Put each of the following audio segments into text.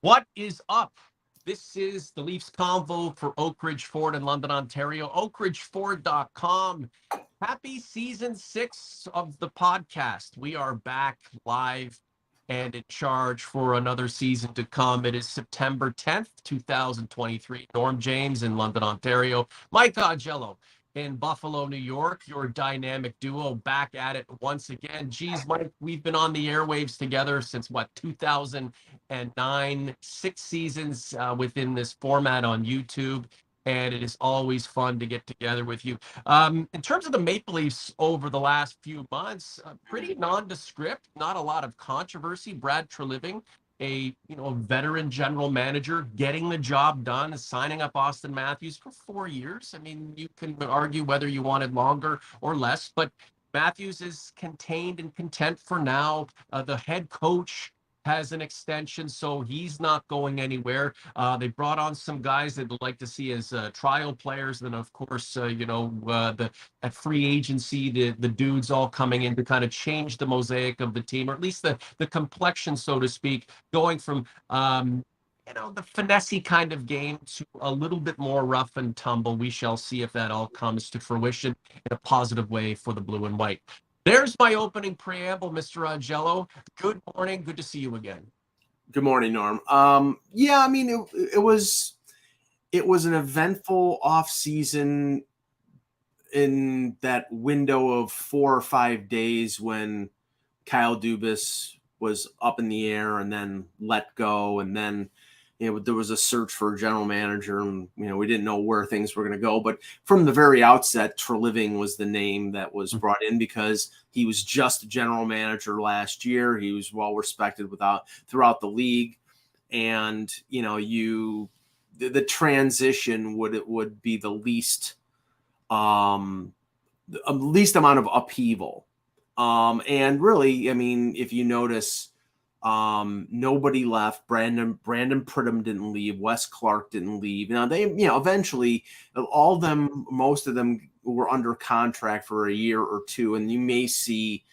What is up? This is the Leafs Convo for Oak Ridge Ford in London, Ontario. OakRidgeFord.com. Happy season 6 of the podcast. We are back live and in charge for another season to come. It is September 10th, 2023. Norm James in London, Ontario. Mike Augello in Buffalo, New York. Your dynamic duo back at it once again. Geez, Mike, we've been on the airwaves together since 2009, 6 seasons within this format on YouTube. And it is always fun to get together with you. In terms of the Maple Leafs over the last few months, pretty nondescript, not a lot of controversy. Brad Treliving, a veteran general manager, getting the job done, signing up Austin Matthews for 4 years. I mean, you can argue whether you wanted longer or less, but Matthews is contained and content for now. The head coach has an extension, so he's not going anywhere. They brought on some guys that would like to see as trial players. Then, of course, the at free agency, the dudes all coming in to kind of change the mosaic of the team, or at least the complexion, so to speak, going from the finessey kind of game to a little bit more rough and tumble. We shall see if that all comes to fruition in a positive way for the blue and white. There's my opening preamble, Mr. Augello. Good morning. Good to see you again. Good morning, Norm. I mean, it was an eventful off season in that window of 4 or 5 days when Kyle Dubas was up in the air and then let go, and then there was a search for a general manager, and we didn't know where things were going to go. But from the very outset, Treliving was the name that was brought in because he was just a general manager last year. He was well respected throughout the league, and the transition would be the least amount of upheaval. And really, I mean, if you notice, nobody left. Brandon Pridham didn't leave. Wes Clark didn't leave. Now they, eventually most of them were under contract for a year or two, and you may see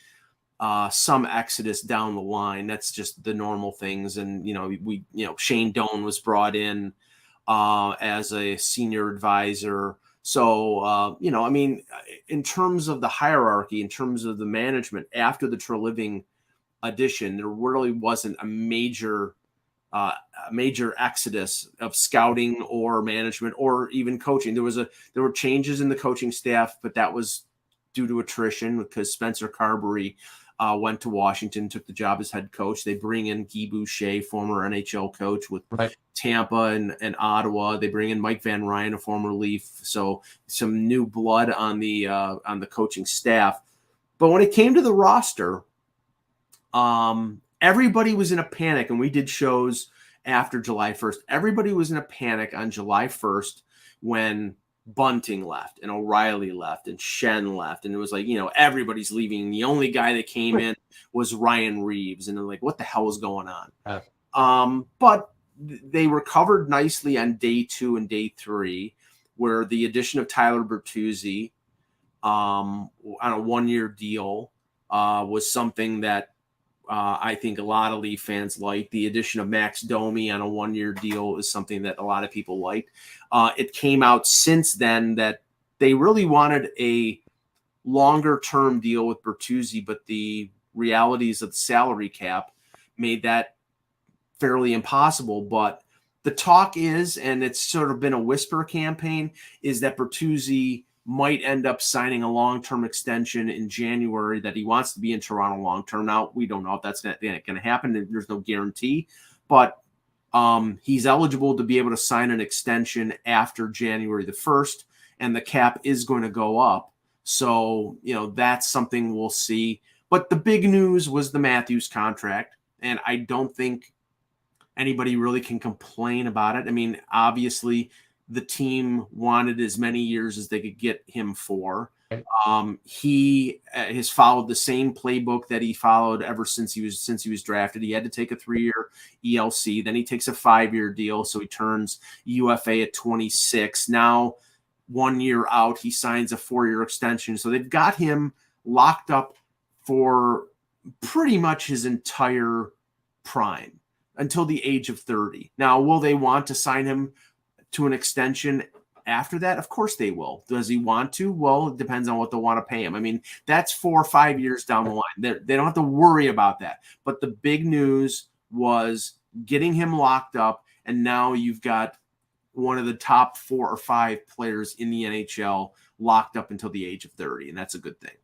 some exodus down the line. That's just the normal things. And, Shane Doan was brought in as a senior advisor. So, I mean, in terms of the hierarchy, in terms of the management after the Treliving addition, there really wasn't a major exodus of scouting or management or even coaching. There were changes in the coaching staff, but that was due to attrition because Spencer Carberry went to Washington, took the job as head coach. They bring in Guy Boucher, former NHL coach with Tampa and Ottawa. They bring in Mike Van Ryn, a former Leaf. So some new blood on the coaching staff. But when it came to the roster, everybody was in a panic, and we did shows after July 1st. Everybody was in a panic on July 1st when Bunting left and O'Reilly left and Shen left. And it was like, everybody's leaving. The only guy that came in was Ryan Reeves. And they're like, what the hell is going on? But they recovered nicely on day 2 and day 3, where the addition of Tyler Bertuzzi on a 1-year deal was something that I think a lot of Leaf fans liked. The addition of Max Domi on a 1-year deal is something that a lot of people liked. It came out since then that they really wanted a longer-term deal with Bertuzzi, but the realities of the salary cap made that fairly impossible. But the talk is, and it's sort of been a whisper campaign, is that Bertuzzi might end up signing a long-term extension in January, that he wants to be in Toronto long-term. Now, we don't know if that's going to happen. There's no guarantee, but he's eligible to be able to sign an extension after January the 1st, and the cap is going to go up. So, that's something we'll see. But the big news was the Matthews contract, and I don't think anybody really can complain about it. I mean, obviously, the team wanted as many years as they could get him for. He has followed the same playbook that he followed ever since he was drafted. He had to take a 3-year ELC, then he takes a 5-year deal, so he turns UFA at 26. Now, 1 year out, he signs a 4-year extension. So they've got him locked up for pretty much his entire prime. until the age of 30. Now, will they want to sign him to an extension after that? Of course they will. Does he want to? Well, it depends on what they want to pay him. I mean, that's 4 or 5 years down the line. They don't have to worry about that. But the big news was getting him locked up, and now you've got one of the top 4 or 5 players in the NHL locked up until the age of 30, and that's a good thing.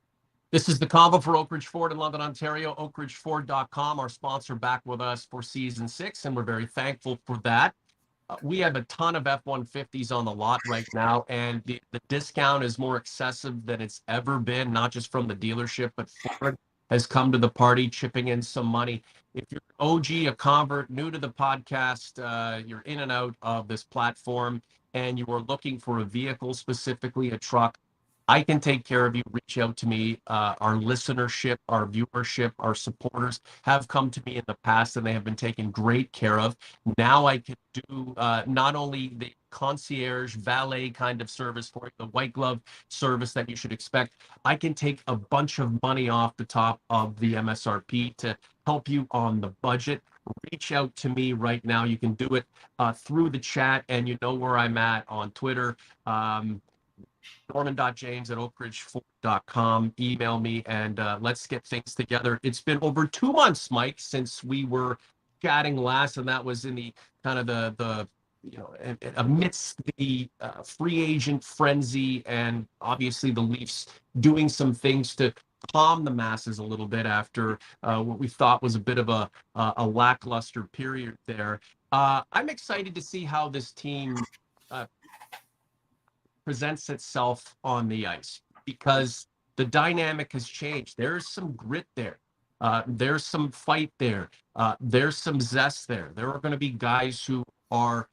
This is the Convo for Oak Ridge Ford in London, Ontario, oakridgeford.com, our sponsor, back with us for season 6, and we're very thankful for that. We have a ton of F-150s on the lot right now, and the discount is more excessive than it's ever been, not just from the dealership, but Ford has come to the party, chipping in some money. If you're an OG, a convert, new to the podcast, you're in and out of this platform, and you are looking for a vehicle, specifically a truck, I can take care of you. Reach out to me. Our listenership, our viewership, our supporters have come to me in the past, and they have been taken great care of. Now I can do not only the concierge valet kind of service for you, the white glove service that you should expect. I can take a bunch of money off the top of the MSRP to help you on the budget. Reach out to me right now. You can do it through the chat, and you know where I'm at on Twitter. Norman.james@oakridgeford.com. Email me, and let's get things together. It's been over 2 months, Mike, since we were chatting last, and that was in the kind of the amidst the free agent frenzy, and obviously the Leafs doing some things to calm the masses a little bit after what we thought was a bit of a lackluster period there. I'm excited to see how this team presents itself on the ice, because the dynamic has changed. There's some grit there. There's some fight there. There's some zest there. There are going to be guys who are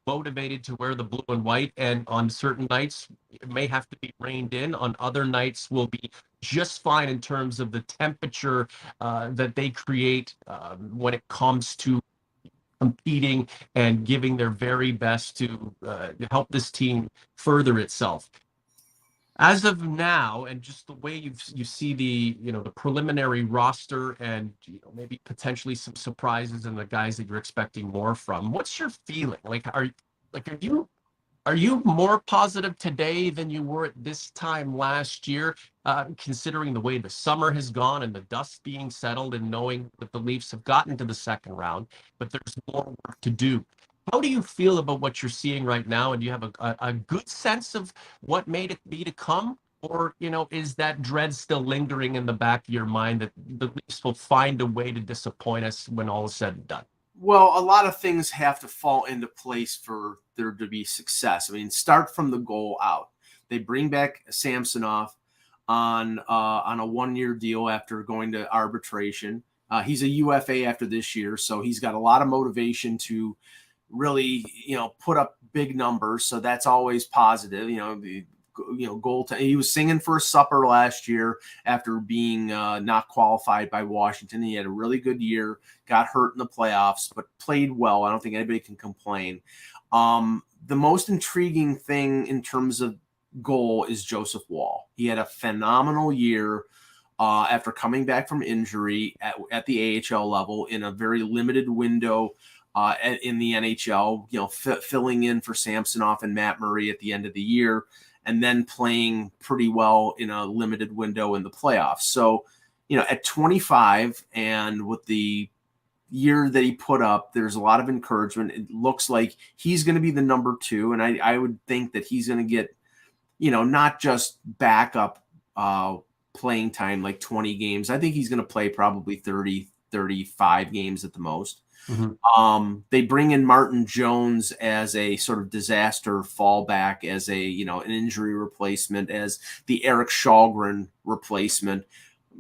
motivated to wear the blue and white, and on certain nights it may have to be reined in. On other nights will be just fine in terms of the temperature that they create when it comes to competing and giving their very best to help this team further itself. As of now, and just the way you see the the preliminary roster, and maybe potentially some surprises in the guys that you're expecting more from, what's your feeling? Are you more positive today than you were at this time last year, considering the way the summer has gone and the dust being settled, and knowing that the Leafs have gotten to the second round, but there's more work to do? How do you feel about what you're seeing right now? And do you have a good sense of what may be to come? Or, is that dread still lingering in the back of your mind that the Leafs will find a way to disappoint us when all is said and done? Well, a lot of things have to fall into place for there to be success. I mean, start from the goal out. They bring back Samsonov on a 1-year deal after going to arbitration. He's a UFA after this year, so he's got a lot of motivation to really, put up big numbers. So that's always positive. Goaltending. He was singing for a supper last year after being not qualified by Washington. He had a really good year, got hurt in the playoffs, but played well. I don't think anybody can complain. The most intriguing thing in terms of goal is Joseph Woll. He had a phenomenal year after coming back from injury at the AHL level in a very limited window in the NHL, filling in for Samsonov and Matt Murray at the end of the year, and then playing pretty well in a limited window in the playoffs. So, at 25 and with the year that he put up, there's a lot of encouragement. It looks like he's going to be the number 2. And I would think that he's going to get, not just backup playing time, like 20 games. I think he's going to play probably 30, 35 games at the most. Mm-hmm. They bring in Martin Jones as a sort of disaster fallback, as a an injury replacement, as the Eric Shalgren replacement.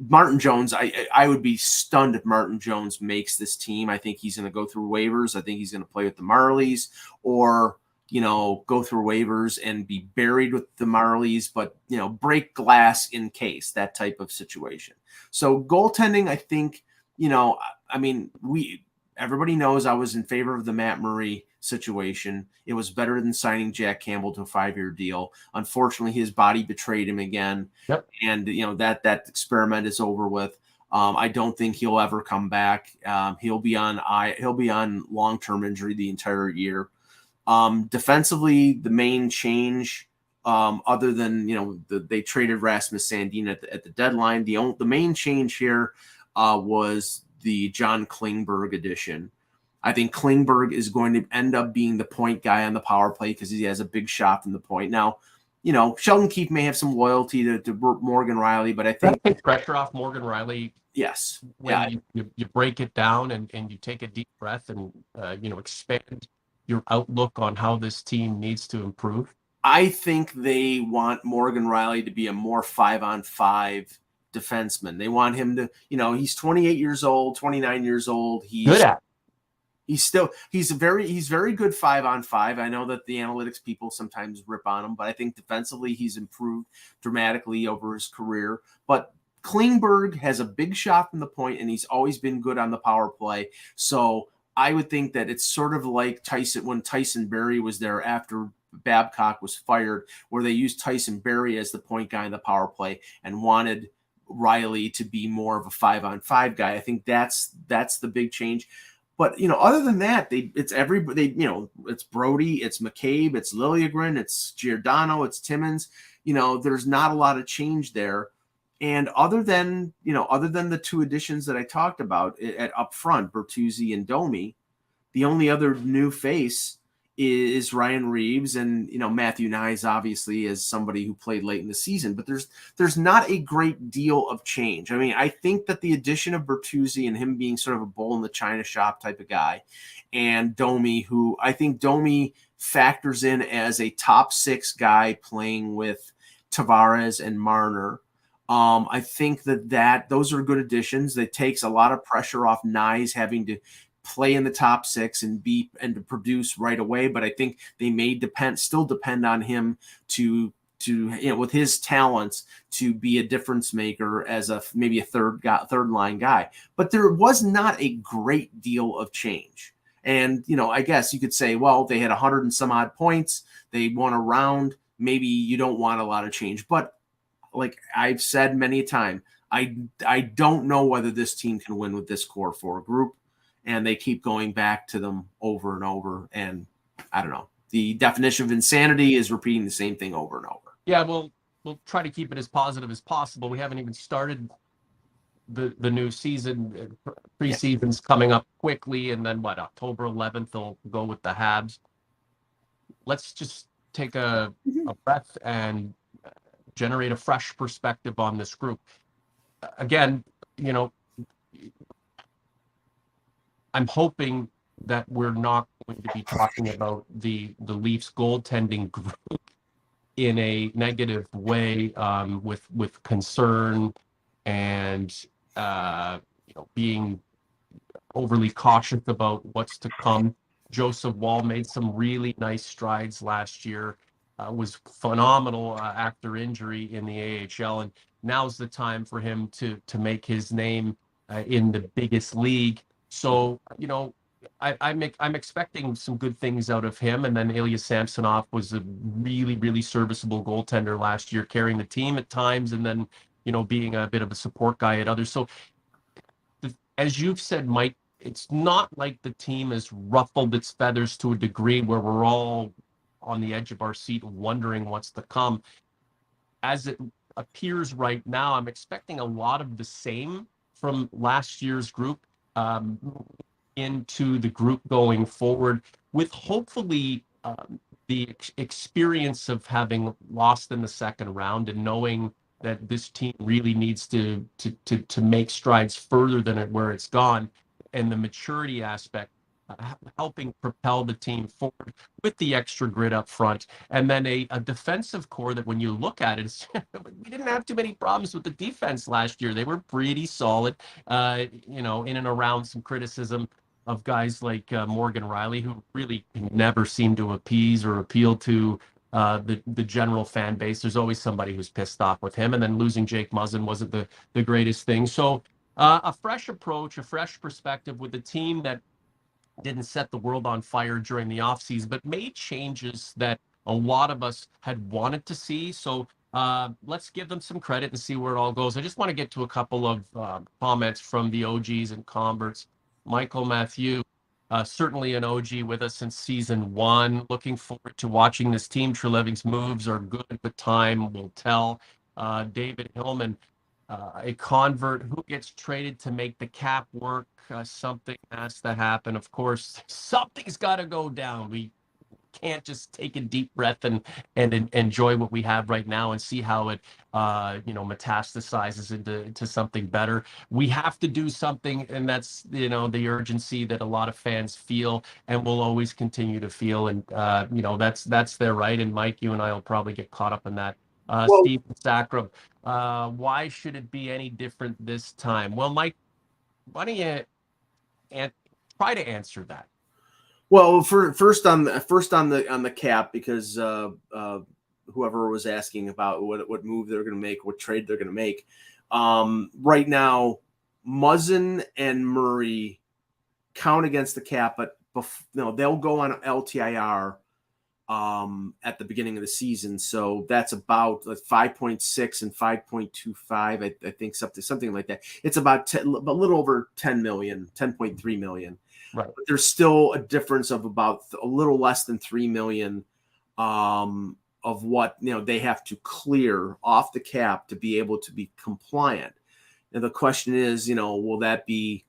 Martin Jones, I would be stunned if Martin Jones makes this team. I think he's going to go through waivers. I think he's going to play with the Marlies, or go through waivers and be buried with the Marlies, but break glass in case, that type of situation. So goaltending, I think, everybody knows I was in favor of the Matt Murray situation. It was better than signing Jack Campbell to a 5-year deal. Unfortunately, his body betrayed him again. Yep. And, that experiment is over with. I don't think he'll ever come back. He'll be on long-term injury the entire year. Defensively, the main change, other than they traded Rasmus Sandin at the deadline, the main change here was the John Klingberg addition. I think Klingberg is going to end up being the point guy on the power play because he has a big shot from the point. Now, Sheldon Keefe may have some loyalty to Morgan Rielly, but I think that takes pressure off Morgan Rielly. Yes. When you break it down and you take a deep breath and expand your outlook on how this team needs to improve. I think they want Morgan Rielly to be a more 5-on-5 defenseman. They want him to, he's 28 years old, 29 years old. He's very good 5-on-5. I know that the analytics people sometimes rip on him, but I think defensively he's improved dramatically over his career. But Klingberg has a big shot from the point, and he's always been good on the power play. So I would think that it's sort of like when Tyson Barrie was there after Babcock was fired, where they used Tyson Barrie as the point guy in the power play and wanted Rielly to be more of a 5-on-5 guy. I think that's the big change. But other than that, it's everybody. It's Brody, it's McCabe, it's Liljegren, it's Giordano, it's Timmins. There's not a lot of change there. And other than the two additions that I talked about at up front, Bertuzzi and Domi, the only other new face is Ryan Reeves, and Matthew Nyes obviously is somebody who played late in the season, but there's not a great deal of change. I mean, I think that the addition of Bertuzzi and him being sort of a bull in the china shop type of guy, and Domi, who I think Domi factors in as a top 6 guy playing with Tavares and Marner. I think that those are good additions. That takes a lot of pressure off Nyes having to play in the top 6 and to produce right away. But I think they may still depend on him to with his talents to be a difference maker as maybe a third line guy. But there was not a great deal of change. And, I guess you could say, well, they had 100 and some odd points. They won a round. Maybe you don't want a lot of change. But like I've said many a time, I don't know whether this team can win with this core 4 group. And they keep going back to them over and over. And I don't know. The definition of insanity is repeating the same thing over and over. Yeah, we'll try to keep it as positive as possible. We haven't even started the new season. Preseason's coming up quickly, and then October 11th they'll go with the Habs. Let's just take a breath and generate a fresh perspective on this group. Again, I'm hoping that we're not going to be talking about the Leafs goaltending group in a negative way, with concern and being overly cautious about what's to come. Joseph Wall made some really nice strides last year, was phenomenal after injury in the AHL, and now's the time for him to make his name in the biggest league. So, I'm expecting some good things out of him. And then Ilya Samsonov was a really, really serviceable goaltender last year, carrying the team at times, and then, being a bit of a support guy at others. So, as you've said, Mike, it's not like the team has ruffled its feathers to a degree where we're all on the edge of our seat wondering what's to come. As it appears right now, I'm expecting a lot of the same from last year's group into the group going forward, with hopefully the experience of having lost in the second round and knowing that this team really needs to make strides further than where it's gone, and the maturity aspect helping propel the team forward with the extra grit up front, and then a defensive core that when you look at it, we didn't have too many problems with the defense last year. They were pretty solid, in and around some criticism of guys like Morgan Rielly, who really never seemed to appease or appeal to the general fan base. There's always somebody who's pissed off with him, and then losing Jake Muzzin wasn't the greatest thing. So a fresh approach, a fresh perspective with a team that didn't set the world on fire during the offseason, but made changes that a lot of us had wanted to see. So Let's give them some credit and see where it all goes. I just want to get to a couple of comments from the OGs and converts. Michael Matthew, certainly an OG with us since season 1. Looking forward to watching this team. Treliving's moves are good, but time will tell. David Hillman, a convert who gets traded to make the cap work. Something has to happen. Of course, something's got to go down. We can't just take a deep breath and enjoy what we have right now and see how it metastasizes into something better. We have to do something, and that's the urgency that a lot of fans feel and will always continue to feel. And that's their right. And Mike, you and I will probably get caught up in that. Well, Steve Sacrum, why should it be any different this time? Well, Mike, why don't you try to answer that? Well, first on the cap, because whoever was asking about what move they're going to make, what trade they're going to make, right now, Muzzin and Murray count against the cap, but they'll go on LTIR at the beginning of the season, so that's about 5.6 and 5.25. I think something like that. It's about a little over 10 million, 10.3 million. Right. But there's still a difference of about a little less than 3 million of what they have to clear off the cap to be able to be compliant. And the question is, will that be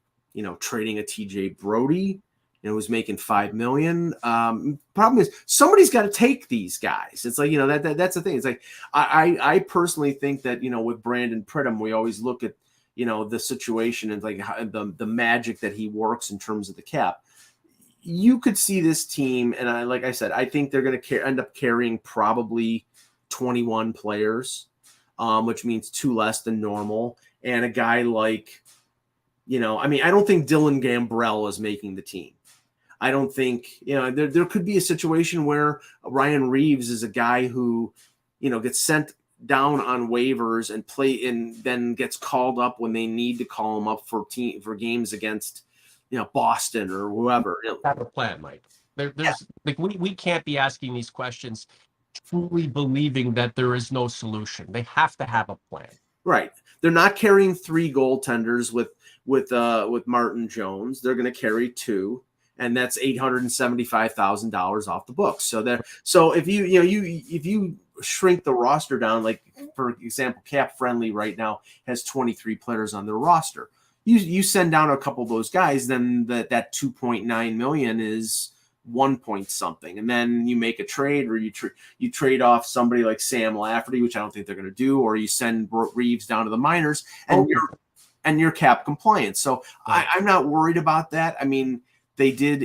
trading a TJ Brody, who's making 5 million? Problem is somebody's got to take these guys. It's like that's the thing. It's like I personally think that with Brandon Pridham, we always look at the situation and like the magic that he works in terms of the cap. You could see this team, and like I said, I think they're going to end up carrying probably 21 players, which means 2 less than normal. And a guy like, I don't think Dylan Gambrell is making the team. I don't think, there could be a situation where Ryan Reeves is a guy who, gets sent down on waivers and then gets called up when they need to call him up for games against, Boston or whoever. Have a plan, Mike. Like we can't be asking these questions truly believing that there is no solution. They have to have a plan. Right. They're not carrying 3 goaltenders with Martin Jones. They're going to carry 2. And that's $875,000 off the books. So if you shrink the roster down, like for example, Cap Friendly right now has 23 players on their roster. You send down a couple of those guys, then that 2.9 million is 1 point something, and then you make a trade, or you trade off somebody like Sam Lafferty, which I don't think they're going to do, or you send Reeves down to the minors, and you're cap compliant. So I'm not worried about that. I mean, they did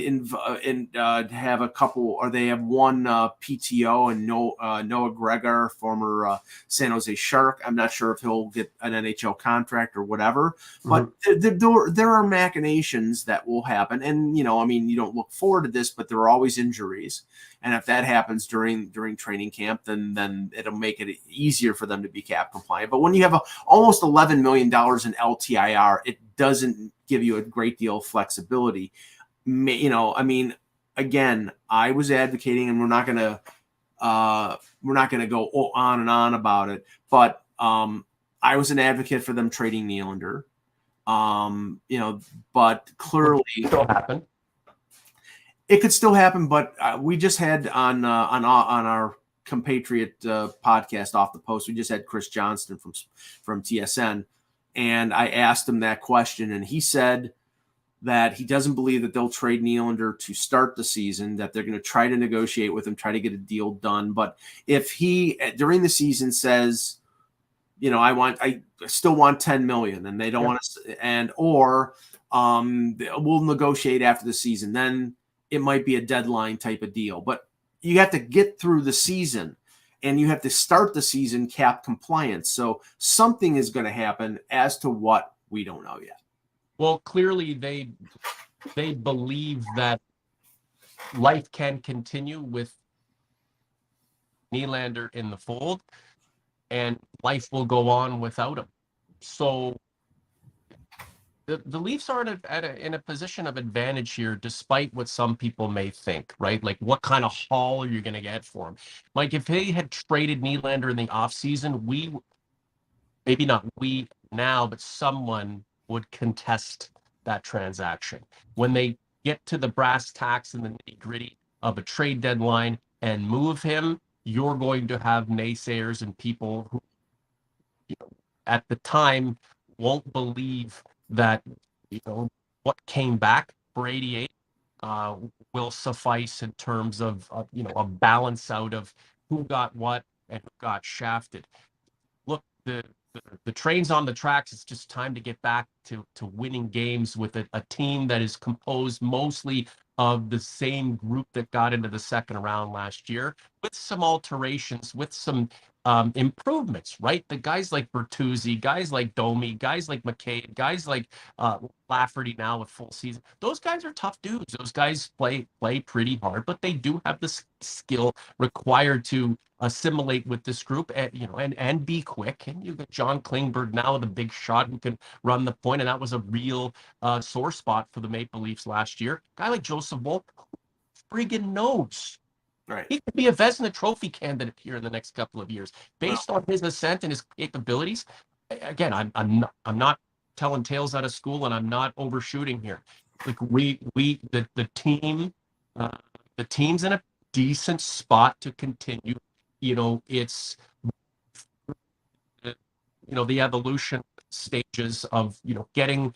have a couple, or they have one PTO and Noah Gregor, former San Jose Shark. I'm not sure if he'll get an NHL contract or whatever, but there are machinations that will happen. And, you don't look forward to this, but there are always injuries. And if that happens during training camp, then it'll make it easier for them to be cap compliant. But when you have almost $11 million in LTIR, it doesn't give you a great deal of flexibility. Again, I was advocating, and we're not going to go on and on about it, but I was an advocate for them trading Nylander. But clearly it could still happen. But we just had on our compatriot podcast Off the Post, we just had Chris Johnston from TSN, and I asked him that question, and he said that he doesn't believe that they'll trade Nylander to start the season, that they're going to try to negotiate with him, try to get a deal done. But if he, during the season, says, I still want 10 million, and they don't want to, or we'll negotiate after the season, then it might be a deadline type of deal. But you have to get through the season, and you have to start the season cap compliant. So something is going to happen. As to what, we don't know yet. Well, clearly they believe that life can continue with Nylander in the fold, and life will go on without him. So the Leafs are in a position of advantage here, despite what some people may think, right? Like, what kind of haul are you going to get for him? Like, if they had traded Nylander in the offseason, maybe not we now, but someone would contest that transaction. When they get to the brass tacks and the nitty gritty of a trade deadline and move him, you're going to have naysayers and people who, at the time, won't believe that, what came back for 88 uh, will suffice in terms of, a balance out of who got what and who got shafted. Look, the train's on the tracks. It's just time to get back to winning games with a team that is composed mostly of the same group that got into the second round last year, with some alterations, with some improvements, right? The guys like Bertuzzi, guys like Domi, guys like McCabe, guys like uh, Lafferty now with full season. Those guys are tough dudes. Those guys play pretty hard, but they do have the skill required to assimilate with this group, and and be quick. And you got John Klingberg now with a big shot who can run the point, and that was a real sore spot for the Maple Leafs last year. A guy like Joseph Wolf, friggin' knows. Right. He could be a Vezina Trophy candidate here in the next couple of years, based on his ascent and his capabilities. Again, I'm not telling tales out of school, and I'm not overshooting here. Like, the team, the team's in a decent spot to continue. It's the evolution stages of getting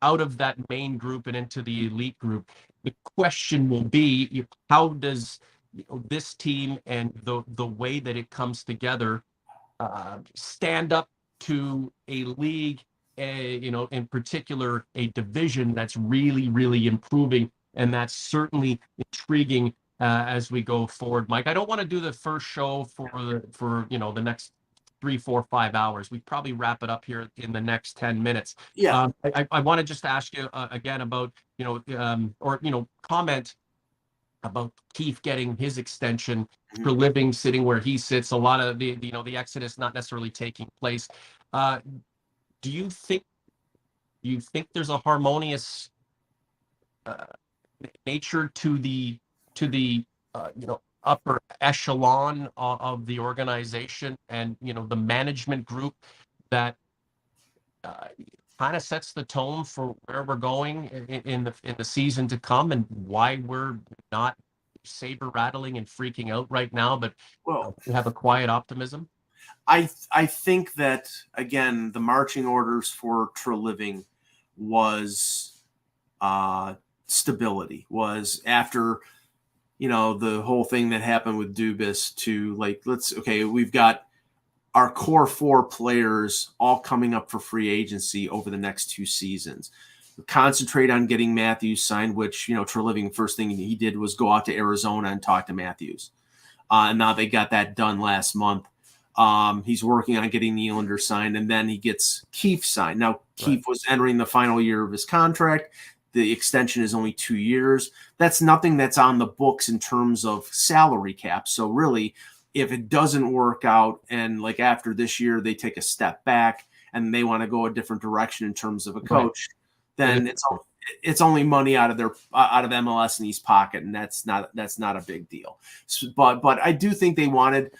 out of that main group and into the elite group. The question will be, how does this team and the way that it comes together stand up to a league, in particular a division that's really, really improving, and that's certainly intriguing as we go forward. Mike, I don't want to do the first show for the next 3, 4, 5 hours. We probably wrap it up here in the next 10 minutes. Yeah. I want to just ask you again about, or comment about Keith getting his extension for living, sitting where he sits. A lot of the exodus not necessarily taking place. Uh, do you think there's a harmonious uh, nature to the upper echelon of the organization and the management group that uh, kind of sets the tone for where we're going in the season to come, and why we're not saber rattling and freaking out right now, but Well, we have a quiet optimism? I think that, again, the marching orders for Treliving was stability. Was after the whole thing that happened with Dubas, to like, we've got our core 4 players all coming up for free agency over the next 2 seasons. Concentrate on getting Matthews signed, which, Treliving, first thing he did was go out to Arizona and talk to Matthews. And now they got that done last month. He's working on getting Nylander signed, and then he gets Keefe signed. Now, Keefe was entering the final year of his contract. The extension is only 2 years. That's nothing that's on the books in terms of salary cap. So really, if it doesn't work out, and like after this year they take a step back and they want to go a different direction in terms of a coach, then it's only money out of MLS and East pocket, and that's not a big deal. So, but I do think they wanted,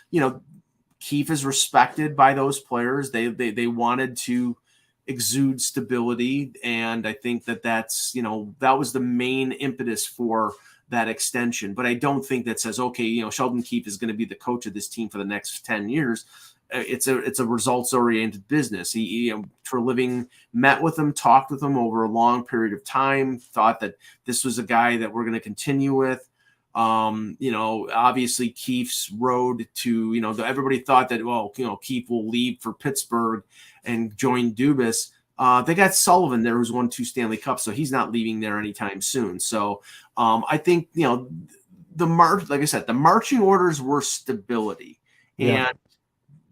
Keefe is respected by those players. They wanted to exude stability, and I think that's that was the main impetus for that extension. But I don't think that says, okay, Sheldon Keefe is going to be the coach of this team for the next 10 years. It's a results oriented business. He Treliving met with him, talked with him over a long period of time, thought that this was a guy that we're going to continue with. Obviously Keefe's road to, everybody thought that, Keefe will leave for Pittsburgh and join Dubas. They got Sullivan there, who's won 2 Stanley Cups, so he's not leaving there anytime soon. So I think, like I said, the marching orders were stability. Yeah.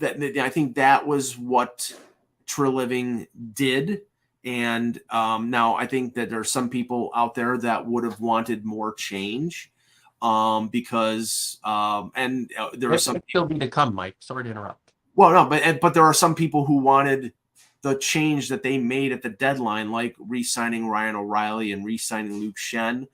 And I think that was what Treliving did. And now I think that there are some people out there that would have wanted more change. Because there are some still be to come, Mike. Sorry to interrupt. Well, no, but there are some people who wanted the change that they made at the deadline, like re-signing Ryan O'Reilly and re-signing Luke Schenn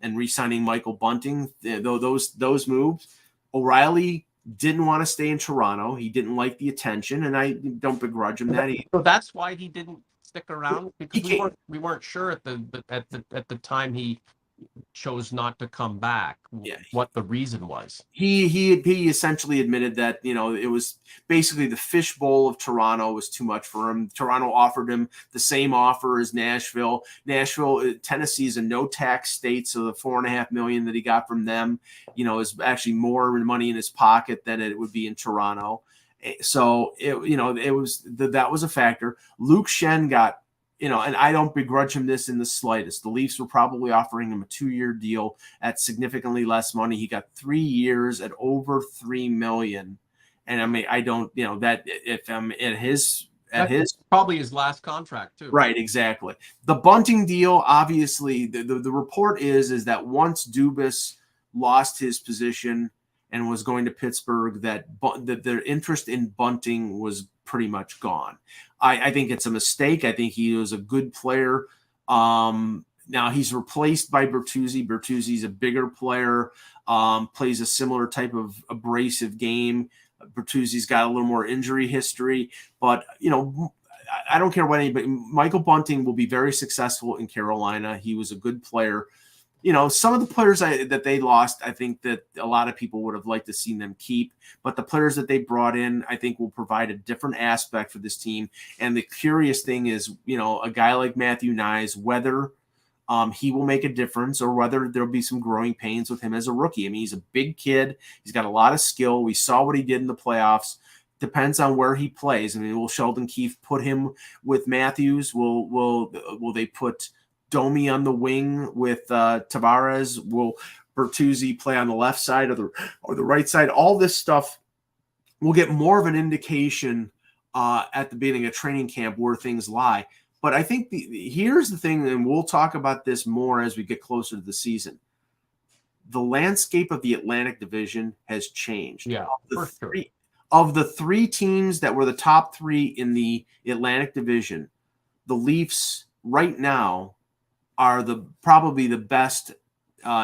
and re-signing Michael Bunting, those moves, O'Reilly didn't want to stay in Toronto. He didn't like the attention, and I don't begrudge him that. So that's why he didn't stick around, He because can't. we weren't sure at the time he chose not to come back Yeah, what the reason was. he essentially admitted that, it was basically the fishbowl of Toronto was too much for him. Toronto offered him the same offer as Nashville. Tennessee is a no tax state, so the $4.5 million that he got from them, is actually more money in his pocket than it would be in Toronto. So that was a factor. Luke Schenn got, and I don't begrudge him this in the slightest. The Leafs were probably offering him a 2-year deal at significantly less money. He got 3 years at over $3 million. And I mean, I don't, that if I'm at his probably his last contract too. Right, exactly. The Bunting deal, obviously, the report is that once Dubas lost his position and was going to Pittsburgh, that their interest in Bunting was pretty much gone. I think it's a mistake. I think he was a good player. Now he's replaced by Bertuzzi. Bertuzzi's a bigger player, plays a similar type of abrasive game. Bertuzzi's got a little more injury history, but I don't care what anybody. Michael Bunting will be very successful in Carolina. He was a good player. Some of the players that they lost, I think that a lot of people would have liked to see them keep. But the players that they brought in, I think, will provide a different aspect for this team. And the curious thing is, a guy like Matthew Nyes, whether he will make a difference or whether there'll be some growing pains with him as a rookie. I mean, he's a big kid. He's got a lot of skill. We saw what he did in the playoffs. Depends on where he plays. I mean, will Sheldon Keefe put him with Matthews? Will they put Domi on the wing with Tavares? Will Bertuzzi play on the left side or the right side? All this stuff will get more of an indication at the beginning of training camp where things lie. But I think here's the thing, and we'll talk about this more as we get closer to the season. The landscape of the Atlantic Division has changed. Yeah, Of the 3 teams that were the top 3 in the Atlantic Division, the Leafs right now are probably the best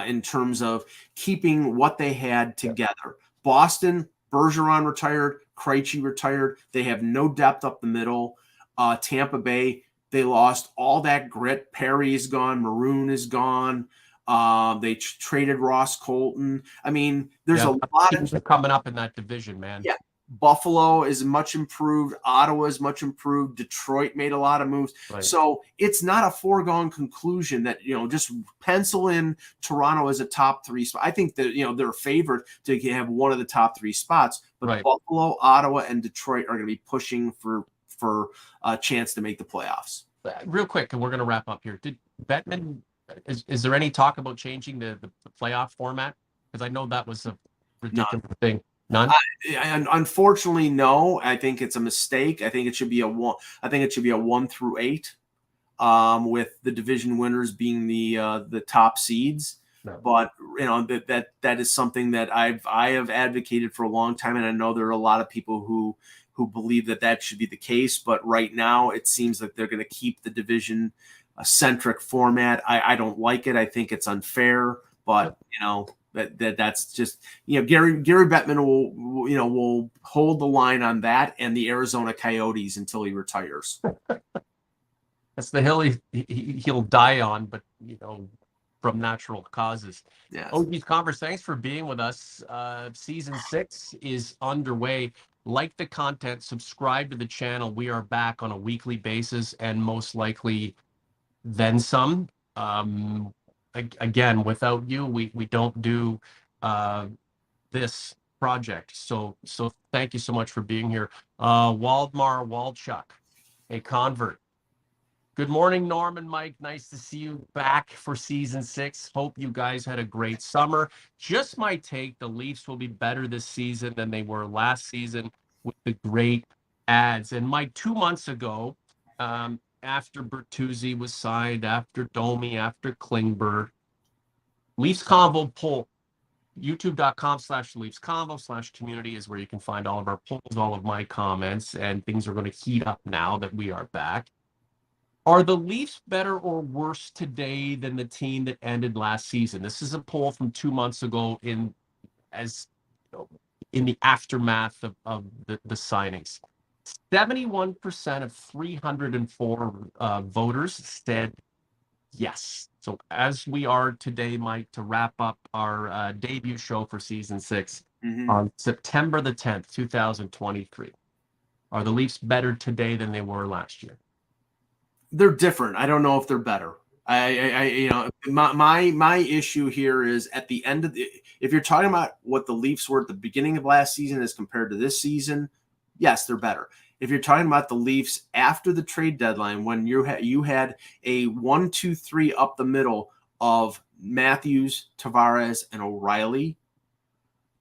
in terms of keeping what they had together. Yeah. Boston, Bergeron retired, Krejci retired. They have no depth up the middle. Tampa Bay, they lost all that grit. Perry is gone. Maroon is gone. They traded Ross Colton. I mean, there's a lot of teams coming up in that division, man. Yeah. Buffalo is much improved. Ottawa is much improved. Detroit made a lot of moves. Right. So it's not a foregone conclusion that, just pencil in Toronto as a top 3 spot. I think that, they're favored to have one of the top 3 spots, but right. Buffalo, Ottawa, and Detroit are going to be pushing for a chance to make the playoffs. Real quick, and we're going to wrap up here. Did Bettman, is there any talk about changing the playoff format? Because I know that was a ridiculous thing. None. Unfortunately, no. I think it's a mistake. I think it should be a 1 through 8, with the division winners being the top seeds. No. But that is something that I have advocated for a long time, and I know there are a lot of people who believe that should be the case. But right now, it seems like they're going to keep the division centric format. I don't like it. I think it's unfair. But that's just Gary Bettman will hold the line on that and the Arizona Coyotes until he retires. That's the hill he'll die on, but from natural causes. Yes. OG's Converse, thanks for being with us. Season 6 is underway. Like the content, subscribe to the channel. We are back on a weekly basis and most likely then some. Again, without you, we don't do this project. So thank you so much for being here. Waldemar Walchuk, a convert. Good morning, Norm and Mike. Nice to see you back for season 6. Hope you guys had a great summer. Just my take, the Leafs will be better this season than they were last season with the great ads. And Mike, 2 months ago, after Bertuzzi was signed, after Domi, after Klingberg, Leafs Convo poll, YouTube.com/Leafs Convo/community is where you can find all of our polls, all of my comments, and things are going to heat up now that we are back. Are the Leafs better or worse today than the team that ended last season? This is a poll from 2 months ago in the aftermath of the signings. 71% of 304 voters said yes. So as we are today, Mike, to wrap up our debut show for season 6 on September the 10th, 2023, are the Leafs better today than they were last year? They're different. I don't know if they're better. My issue here is at the end of if you're talking about what the Leafs were at the beginning of last season as compared to this season, yes, they're better. If you're talking about the Leafs after the trade deadline, when you had a 1-2-3 up the middle of Matthews, Tavares, and O'Reilly,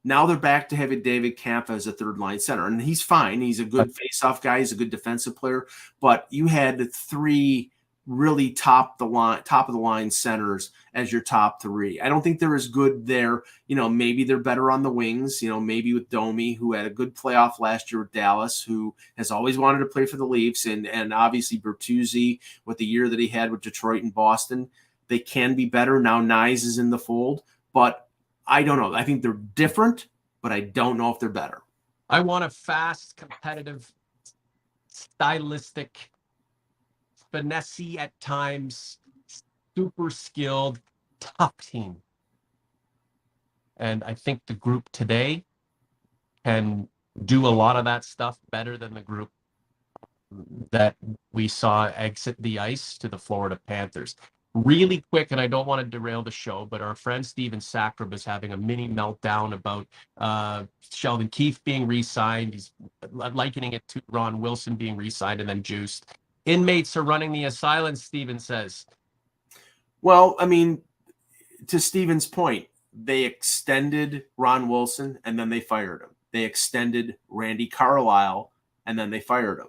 now they're back to having David Kampf as a third line center, and he's fine. He's a good faceoff guy. He's a good defensive player. But you had 3 really top of the line centers as your top 3. I don't think they're as good there. Maybe they're better on the wings. Maybe with Domi, who had a good playoff last year with Dallas, who has always wanted to play for the Leafs, and obviously Bertuzzi with the year that he had with Detroit and Boston. They can be better now. Nyes is in the fold, but I don't know. I think they're different, but I don't know if they're better. I want a fast, competitive, stylistic, finesse at times, super skilled, tough team. And I think the group today can do a lot of that stuff better than the group that we saw exit the ice to the Florida Panthers. Really quick, and I don't want to derail the show, but our friend Steven Sakrab is having a mini meltdown about Sheldon Keefe being re-signed. He's likening it to Ron Wilson being re-signed and then juiced. Inmates are running the asylum, Steven says. Well, I mean, to Steven's point, they extended Ron Wilson and then they fired him. They extended Randy Carlyle and then they fired him.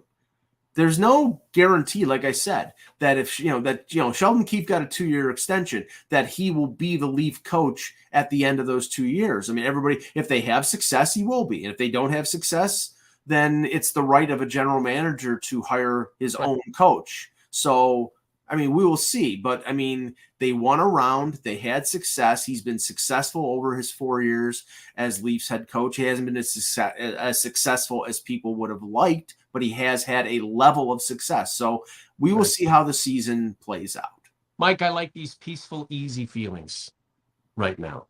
There's no guarantee, like I said, that if Sheldon Keefe got a 2-year extension, that he will be the Leaf coach at the end of those 2 years. I mean, everybody, if they have success, he will be. And if they don't have success, then it's the right of a general manager to hire his own coach. So, I mean, we will see. But, I mean, they won a round. They had success. He's been successful over his 4 years as Leafs head coach. He hasn't been as successful as people would have liked, but he has had a level of success. So we will see how the season plays out. Mike, I like these peaceful, easy feelings right now.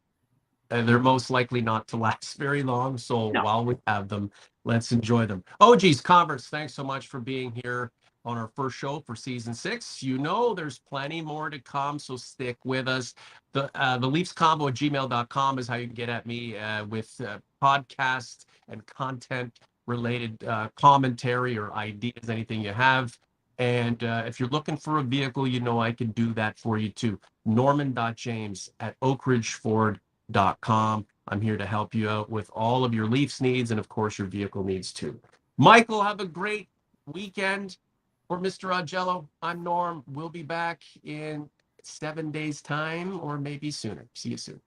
They're most likely not to last very long. So while we have them, let's enjoy them. Oh, geez, Converse, thanks so much for being here on our first show for season 6. There's plenty more to come, so stick with us. The Leafs Convo at gmail.com is how you can get at me with podcast and content related commentary or ideas, anything you have. And if you're looking for a vehicle, I can do that for you too. Norman.james@oakridgeford.com. I'm here to help you out with all of your Leafs needs and, of course, your vehicle needs too. Michael, have a great weekend. For Mr. Augello, I'm Norm. We'll be back in 7 days' time or maybe sooner. See you soon.